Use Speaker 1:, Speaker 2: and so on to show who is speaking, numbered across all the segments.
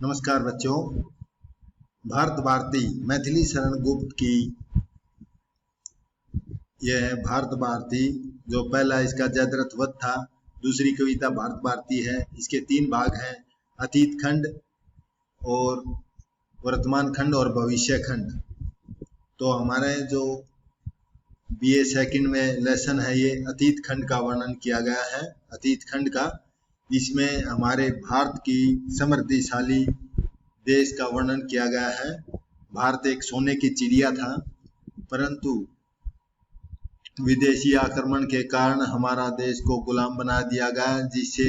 Speaker 1: नमस्कार बच्चों। भारत भारती मैथिली शरण गुप्त की यह है भारत भारती, जो पहला इसका जयद्रथ वध था। दूसरी कविता भारत भारती है। इसके 3 भाग हैं, अतीत खंड और वर्तमान खंड और भविष्य खंड। तो हमारे जो बीए सेकंड में लेसन है, ये अतीत खंड का वर्णन किया गया है। अतीत खंड का इसमें हमारे भारत की समृद्धिशाली देश का वर्णन किया गया है। भारत एक सोने की चिड़िया था, परंतु विदेशी आक्रमण के कारण हमारा देश को गुलाम बना दिया गया, जिससे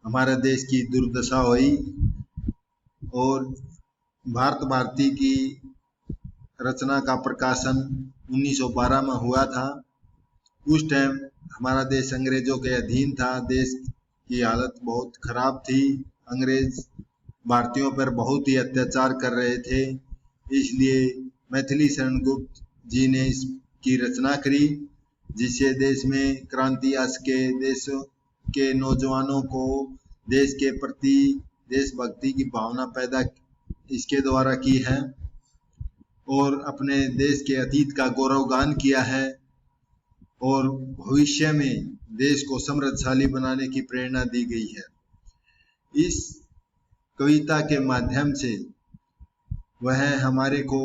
Speaker 1: हमारे देश की दुर्दशा हुई। और भारत भारती की रचना का प्रकाशन 1912 में हुआ था। उस टाइम हमारा देश अंग्रेजों के अधीन था। देश की हालत बहुत खराब थी। अंग्रेज भारतीयों पर बहुत ही अत्याचार कर रहे थे। इसलिए मैथिली शरण गुप्त जी ने इसकी रचना करी, जिससे देश में क्रांति आ सके। देश के नौजवानों को देश के प्रति देशभक्ति की भावना पैदा इसके द्वारा की है और अपने देश के अतीत का गौरवगान किया है और भविष्य में देश को समृद्धशाली बनाने की प्रेरणा दी गई है। इस कविता के माध्यम से वह हमारे को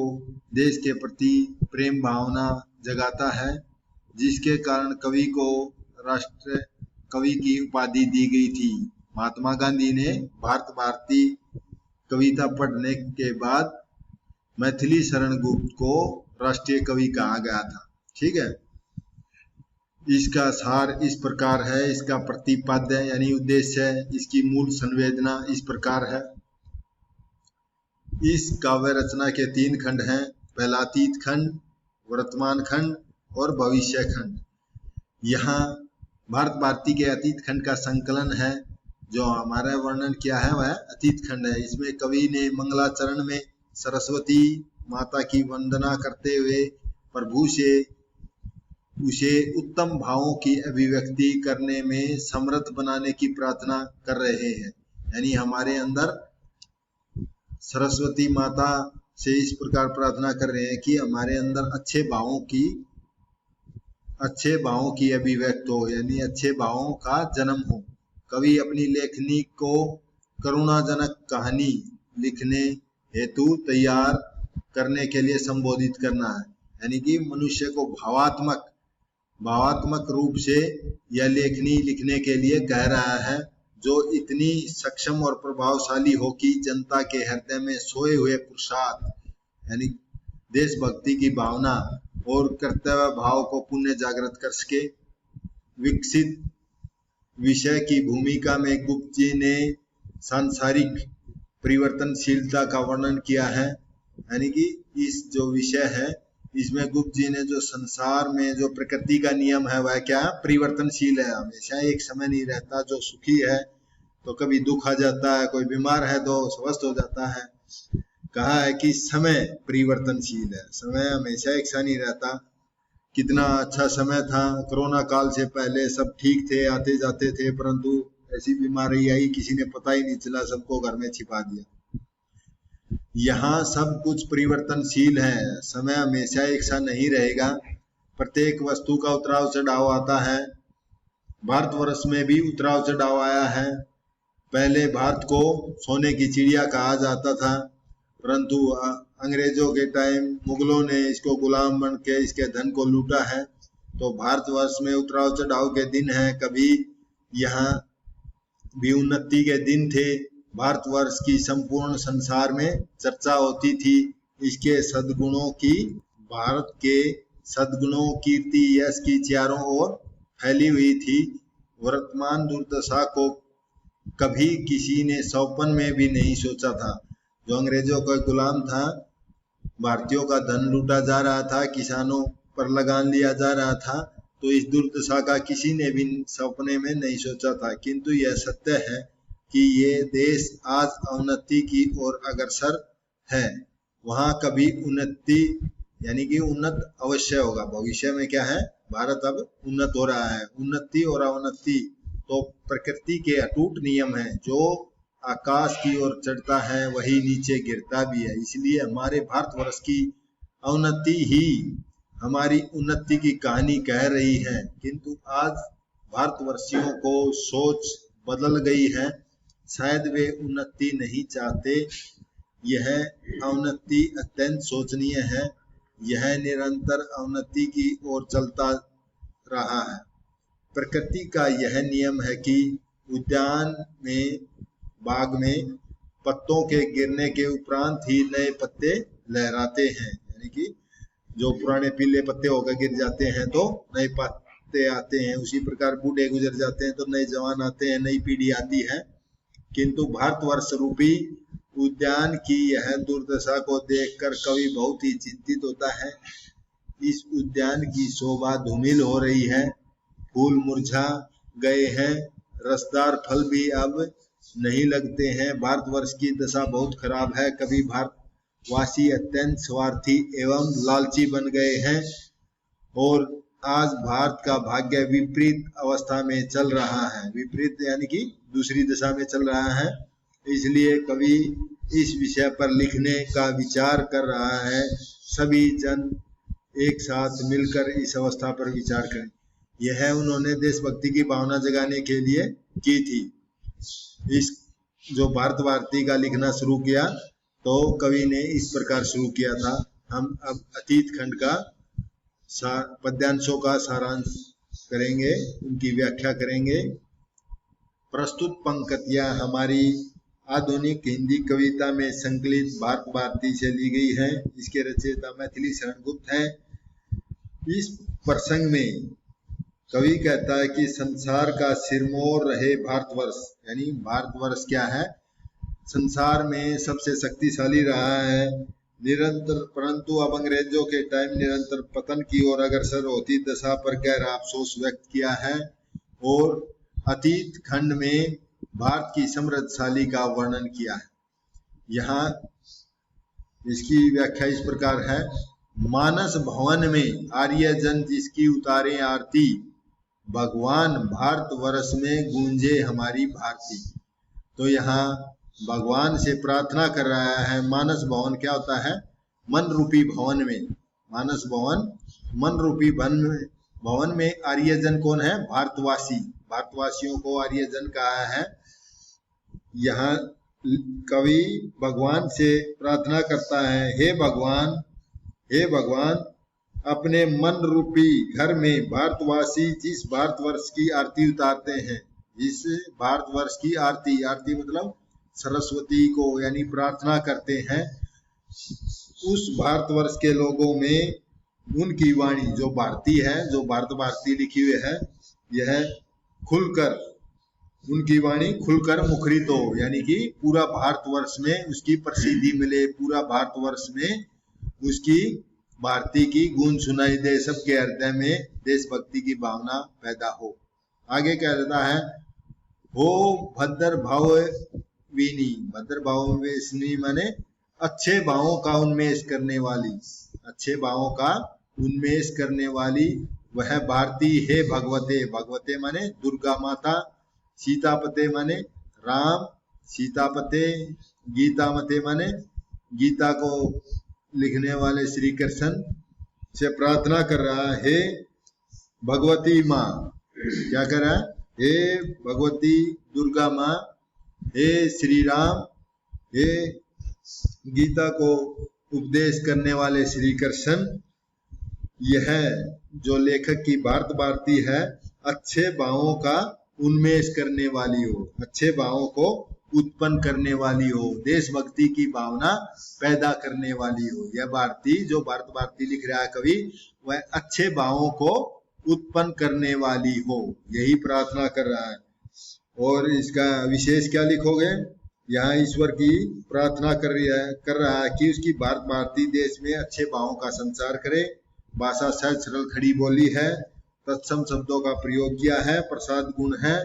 Speaker 1: देश के प्रति प्रेम भावना जगाता है, जिसके कारण कवि को राष्ट्र कवि की उपाधि दी गई थी। महात्मा गांधी ने भारत भारती कविता पढ़ने के बाद मैथिली शरण गुप्त को राष्ट्रीय कवि कहा गया था। ठीक है। इसका सार इस प्रकार है। इसका प्रतिपाद्य यानी उद्देश्य, इसकी मूल संवेदना इस प्रकार है। इस काव्य रचना के 3 खंड हैं, पहला अतीत खंड, वर्तमान खंड और भविष्य खंड। यहाँ भारत भारती के अतीत खंड का संकलन है। जो हमारा वर्णन किया है वह अतीत खंड है। इसमें कवि ने मंगलाचरण में सरस्वती माता की वंदना करते हुए प्रभु से उसे उत्तम भावों की अभिव्यक्ति करने में समर्थ बनाने की प्रार्थना कर रहे हैं। यानी हमारे अंदर सरस्वती माता से इस प्रकार प्रार्थना कर रहे हैं कि हमारे अंदर अच्छे भावों की अभिव्यक्त हो, यानी अच्छे भावों का जन्म हो। कवि अपनी लेखनी को करुणाजनक कहानी लिखने हेतु तैयार करने के लिए संबोधित करना है। यानी कि मनुष्य को भावात्मक रूप से यह लेखनी लिखने के लिए कह रहा है, जो इतनी सक्षम और प्रभावशाली हो कि जनता के हृदय में सोए हुए पुरुषार्थ यानी देशभक्ति की भावना और कर्तव्य भाव को पुनः जागृत कर सके। विकसित विषय की भूमिका में गुप्त जी ने सांसारिक परिवर्तनशीलता का वर्णन किया है। यानी कि इस जो विषय है, इसमें गुप्त जी ने जो संसार में जो प्रकृति का नियम है वह क्या है, परिवर्तनशील है। हमेशा एक समय नहीं रहता। जो सुखी है तो कभी दुख आ जाता है, कोई बीमार है तो स्वस्थ हो जाता है। कहा है कि समय परिवर्तनशील है, समय हमेशा एक सा नहीं रहता। कितना अच्छा समय था, कोरोना काल से पहले सब ठीक थे, आते जाते थे, परंतु ऐसी बीमारी आई किसी ने पता ही नहीं चला, सबको घर में छिपा दिया। यहाँ सब कुछ परिवर्तनशील है, समय हमेशा एक सा नहीं रहेगा। प्रत्येक वस्तु का उतराव चढ़ाव आता है। भारतवर्ष में भी उतराव चढ़ाव आया है। पहले भारत को सोने की चिड़िया कहा जाता था, परंतु अंग्रेजों के टाइम मुगलों ने इसको गुलाम बन के इसके धन को लूटा है। तो भारतवर्ष में उतराव चढ़ाव के दिन है। कभी यहाँ भी उन्नति के दिन थे। भारतवर्ष की संपूर्ण संसार में चर्चा होती थी इसके सद्गुणों की। भारत के सद्गुणों कीर्ति यश की चारों ओर फैली हुई थी। वर्तमान दुर्दशा को कभी किसी ने सौपन में भी नहीं सोचा था। जो अंग्रेजों का गुलाम था, भारतीयों का धन लूटा जा रहा था, किसानों पर लगान लिया जा रहा था, तो इस दुर्दशा का किसी ने भी सपने में नहीं सोचा था। किंतु यह सत्य है कि ये देश आज अवनति की ओर अग्रसर है। वहां कभी उन्नति यानी कि उन्नत अवश्य होगा। भविष्य में क्या है, भारत अब उन्नत हो रहा है। उन्नति और अवनति तो प्रकृति के अटूट नियम है। जो आकाश की ओर चढ़ता है वही नीचे गिरता भी है। इसलिए हमारे भारतवर्ष की अवनति ही हमारी उन्नति की कहानी कह रही है। किंतु आज भारतवर्षियों को सोच बदल गई है, शायद वे उन्नति नहीं चाहते। यह अवनति अत्यंत शोचनीय है। यह निरंतर अवनति की ओर चलता रहा है। प्रकृति का यह नियम है कि उद्यान में, बाग में पत्तों के गिरने के उपरांत ही नए पत्ते लहराते हैं। यानी कि जो पुराने पीले पत्ते होकर गिर जाते हैं तो नए पत्ते आते हैं, उसी प्रकार बूढ़े गुजर जाते हैं तो नए जवान आते हैं, नई पीढ़ी आती है। किंतु भारतवर्ष रूपी उद्यान की यह दुर्दशा को देखकर कवि बहुत ही चिंतित होता है। इस उद्यान की शोभा धूमिल हो रही है, फूल मुरझा गए हैं, रसदार फल भी अब नहीं लगते हैं। भारतवर्ष की दशा बहुत खराब है। कभी भारतवासी अत्यंत स्वार्थी एवं लालची बन गए हैं और आज भारत का भाग्य विपरीत अवस्था में चल रहा है। विपरीत यानी कि दूसरी दिशा में चल रहा है। इसलिए कवि इस विषय पर लिखने का विचार कर रहा है। सभी जन एक साथ मिलकर इस अवस्था पर विचार करें। यह उन्होंने देशभक्ति की भावना जगाने के लिए की थी। इस जो भारत भारती का लिखना शुरू किया तो कवि ने इस प्रकार शुरू किया था। हम अब अतीत खंड का पद्यांशों का सारांश करेंगे, उनकी व्याख्या करेंगे। प्रस्तुत पंक्तियां हमारी आधुनिक हिंदी कविता में संकलित भारत भारती से ली गई है। इसके रचयिता मैथिली शरण गुप्त हैं। इस प्रसंग में कवि कहता है कि संसार का सिरमौर रहे भारतवर्ष, यानी भारतवर्ष क्या है, संसार में सबसे शक्तिशाली रहा है निरंतर, परंतु अब अंग्रेजों के टाइम निरंतर पतन की ओर अग्रसर होती दशा पर गहरा अफसोस व्यक्त किया है। और अतीत खंड में भारत की समृद्धशाली का वर्णन किया है। यहाँ इसकी व्याख्या इस प्रकार है। मानस भवन में आर्यजन जिसकी उतारे आरती, भगवान भारतवर्ष में गूंजे हमारी भारती। तो यहाँ भगवान से प्रार्थना कर रहा है। मानस भवन क्या होता है? मन रूपी भवन में, मानस भवन मन रूपी भवन में आर्यजन कौन है? भारतवासी। भारतवासियों को आर्यजन कहा है। यहाँ कवि भगवान से प्रार्थना करता है, हे भगवान, हे भगवान, अपने मन रूपी घर में भारतवासी जिस भारतवर्ष की आरती उतारते हैं, जिस भारतवर्ष की आरती, आरती मतलब सरस्वती को, यानी प्रार्थना करते हैं, उस भारतवर्ष के लोगों में उनकी वाणी जो भारती है, जो भारत भारती लिखी हुई है, यह खुलकर, उनकी वाणी खुलकर मुखरित हो, यानी कि पूरा भारतवर्ष में उसकी प्रसिद्धि मिले, पूरा भारतवर्ष में उसकी भारती की गूंज सुनाई दे, सबके हृदय में देशभक्ति की भावना पैदा हो। आगे क्या रहता है? हो भद्र भाव वीनी, भद्र भाव वेशनी माने अच्छे भावों का उन्मेष करने वाली, अच्छे भावों का उन्मेष करने वाली वह भारती हे भगवते। भगवते माने दुर्गा माता, सीतापते माने राम, सीतापते, गीतामते माने गीता को लिखने वाले श्री कृष्ण से प्रार्थना कर रहा है। हे भगवती माँ, क्या कर रहा है? हे भगवती दुर्गा माँ, हे श्री राम, हे गीता को उपदेश करने वाले श्री कृष्ण। यह जो लेखक की भारत भारती है, अच्छे भावों का उन्मेष करने वाली हो, अच्छे भावों को उत्पन्न करने वाली हो, देशभक्ति की भावना पैदा करने वाली हो। यह भारती जो भारत भारती लिख रहा है कवि, वह अच्छे भावों को उत्पन्न करने वाली हो, यही प्रार्थना कर रहा है। और इसका विशेष क्या लिखोगे? यहाँ ईश्वर की प्रार्थना कर रहा है कि उसकी भारत भारती देश में अच्छे भावों का संचार करे। भाषा सहज सरल खड़ी बोली है, तत्सम शब्दों का प्रयोग किया है, प्रसाद गुण है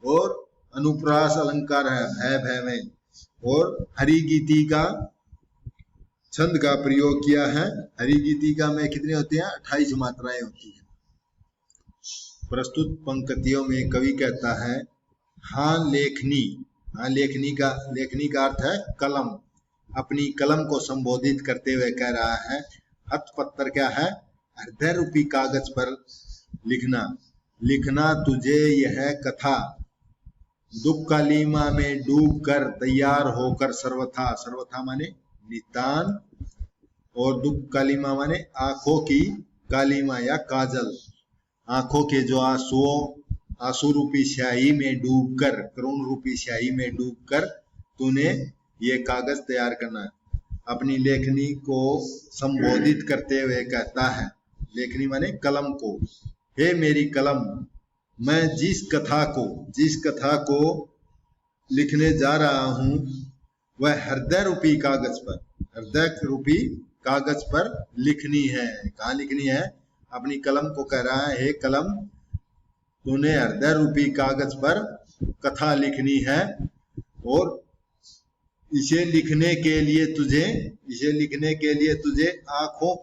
Speaker 1: और अनुप्रास अलंकार है भय भय में, और हरिगीति का छंद का प्रयोग किया है। हरिगीतिका में कितनी होती है? 28 मात्राएं होती है। प्रस्तुत पंक्तियों में कवि कहता है, हाँ लेखनी हाँ, लेखनी का अर्थ है कलम। अपनी कलम को संबोधित करते हुए कह रहा है हथ पत्तर क्या है, हृदय रूपी कागज पर लिखना तुझे यह कथा, दुख कालीमा में डूब कर तैयार होकर सर्वथा माने नितान, और दुख कालीमा माने आंखों की कालीमा या काजल, आंखों के जो आंसू रूपी स्याही में डूबकर, करुण रूपी स्याही में डूबकर तूने ये कागज तैयार करना है। अपनी लेखनी को संबोधित करते हुए कहता है, लेखनी माने कलम को, हे मेरी कलम, मैं जिस कथा को लिखने जा रहा हूं वह हृदय रूपी कागज पर लिखनी है। कहाँ लिखनी है? अपनी कलम को कह रहा है, हे कलम, तूने हृदय रूपी कागज पर कथा लिखनी है, और इसे लिखने के लिए तुझे आंखों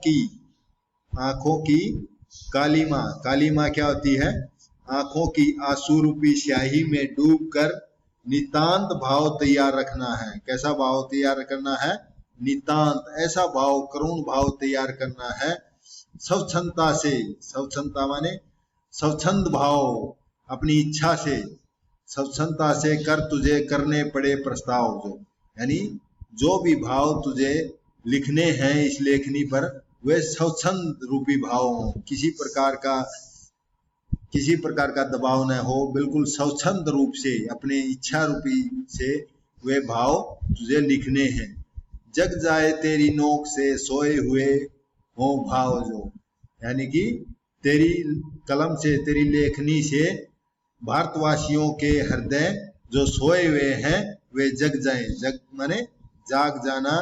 Speaker 1: की कालीमा क्या होती है? आंखों की आंसू रूपी स्याही में डूबकर नितांत भाव तैयार रखना है। कैसा भाव तैयार करना है? नितांत, ऐसा भाव, करुण भाव तैयार करना है। स्वच्छंदता माने स्वच्छंद भाव, अपनी इच्छा से, स्वच्छंदता से कर तुझे करने पड़े प्रस्ताव, यानी जो भी भाव तुझे लिखने हैं इस लेखनी पर वे स्वच्छंद रूपी भाव हो, किसी प्रकार का दबाव न हो, बिल्कुल स्वच्छंद रूप से अपने इच्छा रूपी से वे भाव तुझे लिखने हैं। जग जाए तेरी नोक से सोए हुए हो भाव जो, यानी कि तेरी कलम से, तेरी लेखनी से भारतवासियों के हृदय जो सोए हुए हैं वे जग जाएं। जग माने जाग जाना,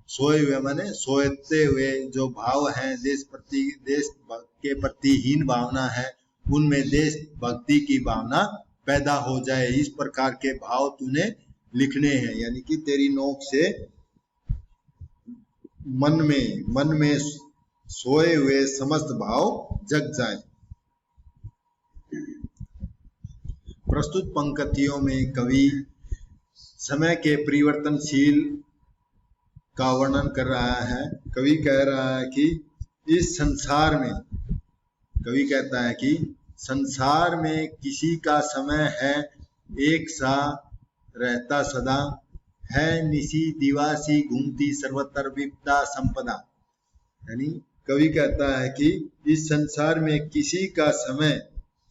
Speaker 1: सोए हुए माने सोते हुए जो भाव हैं, देश के प्रति हीन भावना है, उनमें देश भक्ति की भावना पैदा हो जाए। इस प्रकार के भाव तूने लिखने हैं, यानी कि तेरी नोक से मन में सोए हुए समस्त भाव जग जाए। प्रस्तुत पंक्तियों में कवि समय के परिवर्तनशील का वर्णन कर रहा है। कवि कह रहा है कि इस संसार में, कवि कहता है कि संसार में किसी का समय है एक सा रहता सदा, है निशी दिवासी घूमती सर्वत्र विपदा संपदा। यानी कवि कहता है कि इस संसार में किसी का समय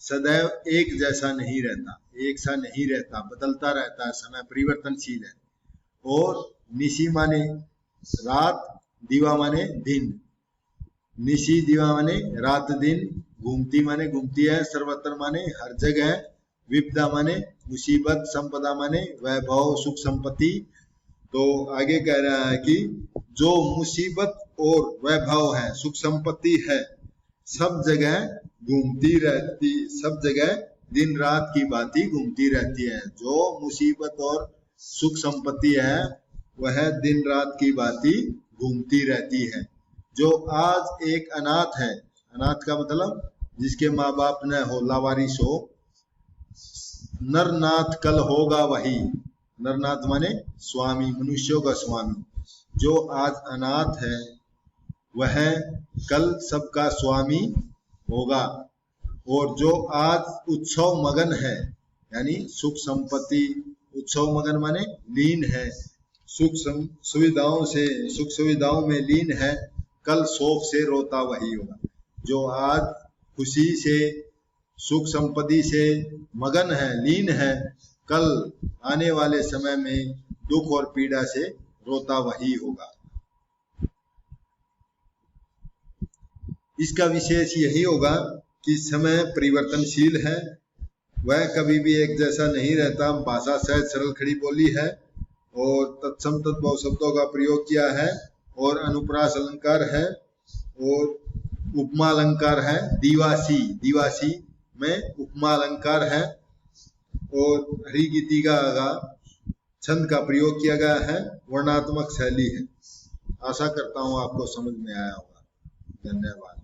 Speaker 1: सदैव एक जैसा नहीं रहता, एक सा नहीं रहता, बदलता रहता है, समय परिवर्तनशील है। और निशी माने रात, दिवा माने दिन, निशी दिवा माने रात दिन, घूमती माने घूमती है, सर्वत्र माने हर जगह, विपदा माने मुसीबत, संपदा माने वैभव सुख संपत्ति। तो आगे कह रहा है कि जो मुसीबत और वैभव है, सुख संपत्ति है, सब जगह घूमती रहती, सब जगह दिन रात की भांति घूमती रहती है। जो मुसीबत और सुख संपत्ति है वह दिन रात की भांति घूमती रहती है। जो आज एक अनाथ है, अनाथ का मतलब जिसके माँ बाप न हो, लावारिस हो, नरनाथ कल होगा वही, नरनाथ माने स्वामी, मनुष्यों का स्वामी। जो आज अनाथ है वह कल सबका स्वामी होगा। और जो आज उत्सव मगन है, यानी सुख संपत्ति, उत्सव मगन माने लीन है, सुख सुविधाओं में लीन है, कल शोक से रोता वही होगा। जो आज खुशी से, सुख संपत्ति से मगन है, लीन है, कल आने वाले समय में दुख और पीड़ा से रोता वही होगा। इसका विशेष यही होगा कि समय परिवर्तनशील है, वह कभी भी एक जैसा नहीं रहता। भाषा सहज सरल खड़ी बोली है और तत्सम तद्भव शब्दों का प्रयोग किया है, और अनुप्रास अलंकार है, और उपमा अलंकार है। दिवासी में उपमा अलंकार है, और हरिगीतिका का छंद का प्रयोग किया गया है, वर्णात्मक शैली है। आशा करता हूं आपको समझ में आया होगा। धन्यवाद।